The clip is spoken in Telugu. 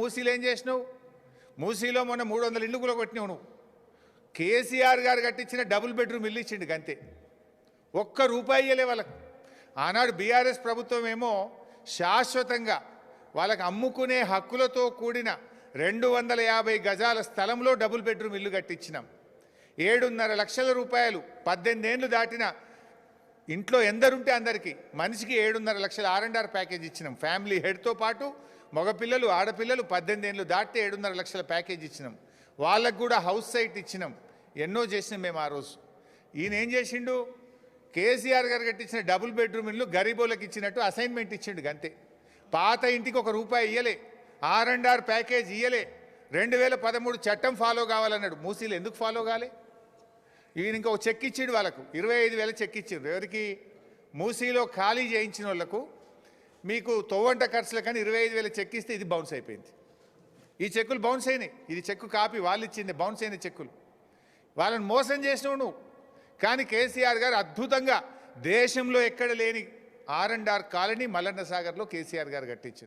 మూసీలో ఏం చేసినావు? మూసీలో మొన్న 300 ఇళ్ళు కూడా కొట్టినావు నువ్వు. కేసీఆర్ గారు కట్టించిన డబుల్ బెడ్రూమ్ ఇల్లు ఇచ్చిండు గంతే, ఒక్క రూపాయి ఇయ్యలే వాళ్ళకు. ఆనాడు బీఆర్ఎస్ ప్రభుత్వం ఏమో శాశ్వతంగా వాళ్ళకి అమ్ముకునే హక్కులతో కూడిన 250 గజాల స్థలంలో డబుల్ బెడ్రూమ్ ఇల్లు కట్టించినాం. 7.5 లక్షల రూపాయలు 18 ఏళ్ళు దాటిన ఇంట్లో ఎందరుంటే అందరికీ మనిషికి 7.5 లక్షల R&R ప్యాకేజ్ ఇచ్చినాం. ఫ్యామిలీ హెడ్తో పాటు మగపిల్లలు ఆడపిల్లలు 18 ఏళ్ళు దాటితే 7.5 లక్షల ప్యాకేజ్ ఇచ్చినాం. వాళ్ళకు కూడా హౌస్ సైట్ ఇచ్చినాం. ఎన్నో చేసినాం మేము ఆ రోజు. ఈయన ఏం చేసిండు? కేసీఆర్ గారు కట్టించిన డబుల్ బెడ్రూమ్ ఇల్లు గరీబోళ్ళకి ఇచ్చినట్టు అసైన్మెంట్ ఇచ్చిండు గంతే. పాత ఇంటికి 1 రూపాయి ఇయ్యలే, R&R ప్యాకేజ్ ఇయ్యలే. 2013 చట్టం ఫాలో కావాలన్నాడు. మూసీలు ఎందుకు ఫాలో కాలే? ఈయన ఇంకా ఒక చెక్ ఇచ్చిండు వాళ్ళకు, 25,000 చెక్ ఇచ్చిండ్రు. ఎవరికి? మూసీలో ఖాళీ చేయించిన వాళ్ళకు. మీకు తొవ్వంట ఖర్చులు కానీ 25,000 చెక్ ఇస్తే ఇది బౌన్స్ అయిపోయింది. ఈ చెక్కులు బౌన్స్ అయినాయి. ఇది చెక్కు కాపీ వాళ్ళు ఇచ్చింది, బౌన్స్ అయిన చెక్కులు. వాళ్ళని మోసం చేసినావు నువ్వు. కానీ కేసీఆర్ గారు అద్భుతంగా దేశంలో ఎక్కడ లేని R&R కాలనీ మల్లన్న సాగర్లో కేసీఆర్ గారు కట్టించారు.